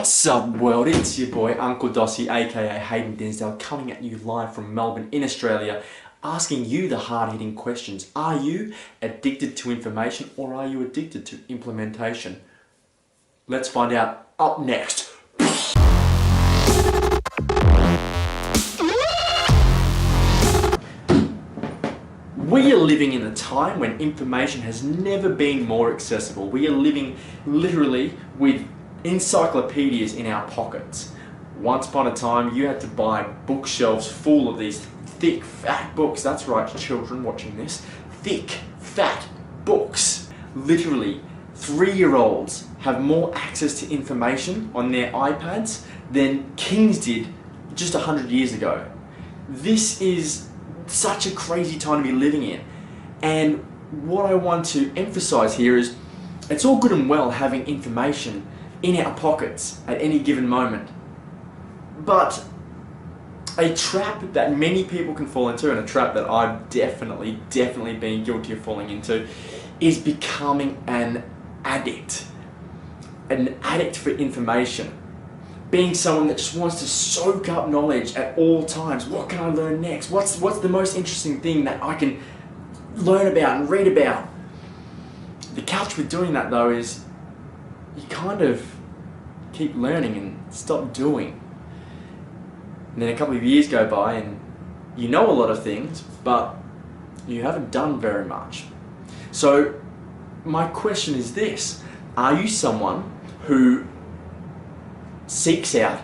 What's up world, it's your boy Uncle Dossie aka Haydn coming at you live from Melbourne in Australia, asking you the hard-hitting questions. Are you addicted to information or are you addicted to implementation? Let's find out up next. We are living in a time when information has never been more accessible. We are living literally with encyclopedias in our pockets. Once upon a time, you had to buy bookshelves full of these thick, fat books. That's right, children watching this. Thick, fat books. Literally, 3-year-olds have more access to information on their iPads than kings did just 100 years ago. This is such a crazy time to be living in. And what I want to emphasize here is it's all good and well having information in our pockets at any given moment. But a trap that many people can fall into, and a trap that I've definitely been guilty of falling into, is becoming an addict. An addict for information. Being someone that just wants to soak up knowledge at all times. What can I learn next? What's the most interesting thing that I can learn about and read about? The catch with doing that though is you kind of keep learning and stop doing. And then a couple of years go by and you know a lot of things, but you haven't done very much. So my question is this: are you someone who seeks out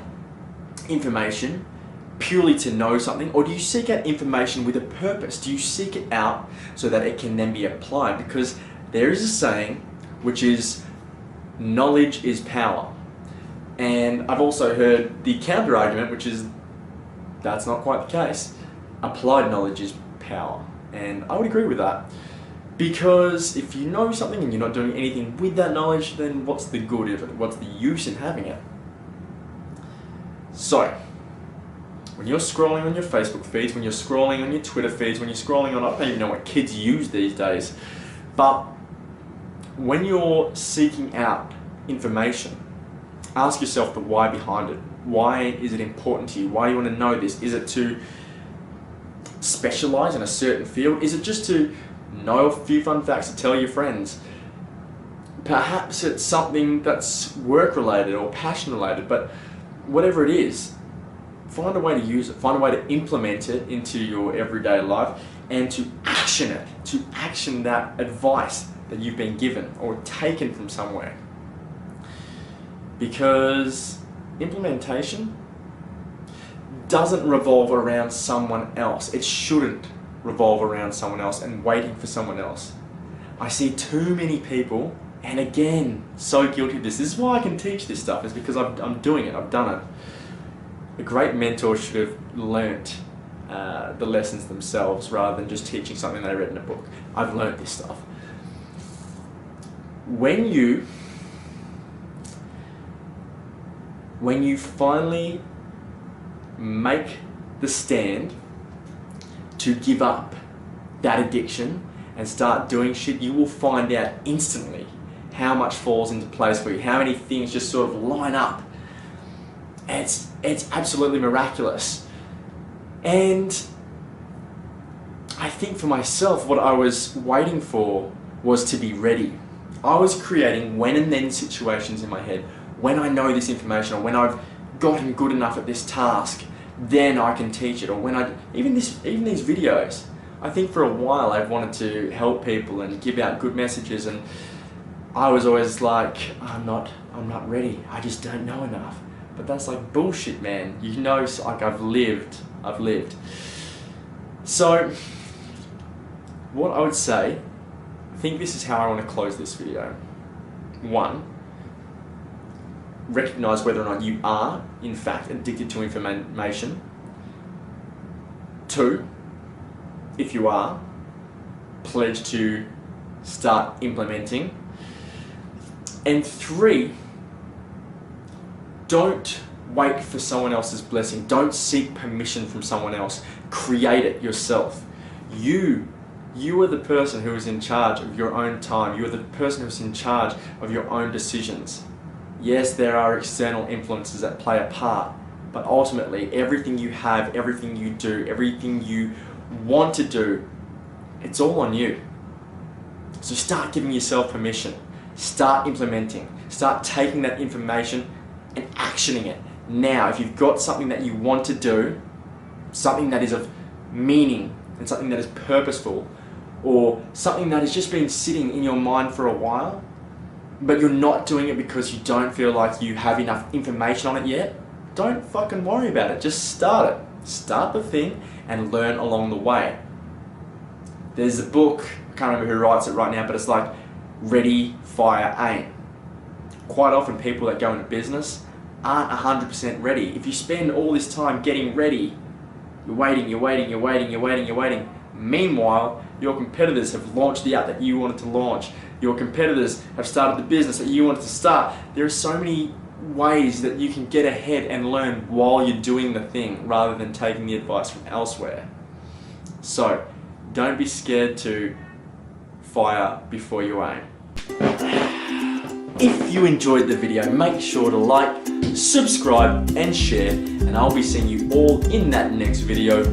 information purely to know something, or do you seek out information with a purpose? Do you seek it out so that it can then be applied? Because there is a saying which is knowledge is power, and I've also heard the counter argument, which is that's not quite the case. Applied knowledge is power, and I would agree with that. Because if you know something and you're not doing anything with that knowledge, then what's the good of it? What's the use in having it? So, when you're scrolling on your Facebook feeds, when you're scrolling on your Twitter feeds, when you're scrolling on, I don't even know what kids use these days, but when you're seeking out information, ask yourself the why behind it. Why is it important to you? Why do you want to know this? Is it to specialize in a certain field? Is it just to know a few fun facts to tell your friends? Perhaps it's something that's work-related or passion-related, but whatever it is, find a way to use it, find a way to implement it into your everyday life and to action it, to action that advice that you've been given or taken from somewhere. Because implementation doesn't revolve around someone else. It shouldn't revolve around someone else and waiting for someone else. I see too many people, and again, so guilty of this. This is why I can teach this stuff, is because I'm doing it, I've done it. A great mentor should have learnt the lessons themselves rather than just teaching something they read in a book. I've learnt this stuff. When you finally make the stand to give up that addiction and start doing shit, you will find out instantly how much falls into place for you, how many things just sort of line up. It's absolutely miraculous. And I think for myself, what I was waiting for was to be ready. I was creating when and then situations in my head. When I know this information, or when I've gotten good enough at this task, then I can teach it. Or when even these videos, I think for a while I've wanted to help people and give out good messages, and I was always like, I'm not ready, I just don't know enough. But that's like bullshit, man. You know, like I've lived. So, what I would say, I think this is how I want to close this video. 1, recognize whether or not you are, in fact, addicted to information. 2, if you are, pledge to start implementing. And 3, don't wait for someone else's blessing. Don't seek permission from someone else. Create it yourself. You are the person who is in charge of your own time. You are the person who's in charge of your own decisions. Yes, there are external influences that play a part, but ultimately everything you have, everything you do, everything you want to do, it's all on you. So start giving yourself permission. Start implementing. Start taking that information and actioning it. Now, if you've got something that you want to do, something that is of meaning and something that is purposeful, or something that has just been sitting in your mind for a while, but you're not doing it because you don't feel like you have enough information on it yet, don't fucking worry about it. Just start it. Start the thing and learn along the way. There's a book, I can't remember who writes it right now, but it's like ready, fire, aim. Quite often people that go into business aren't 100% ready. If you spend all this time getting ready, you're waiting. Meanwhile, your competitors have launched the app that you wanted to launch. Your competitors have started the business that you wanted to start. There are so many ways that you can get ahead and learn while you're doing the thing rather than taking the advice from elsewhere. So, don't be scared to fire before you aim. If you enjoyed the video, make sure to like, subscribe and share, and I'll be seeing you all in that next video.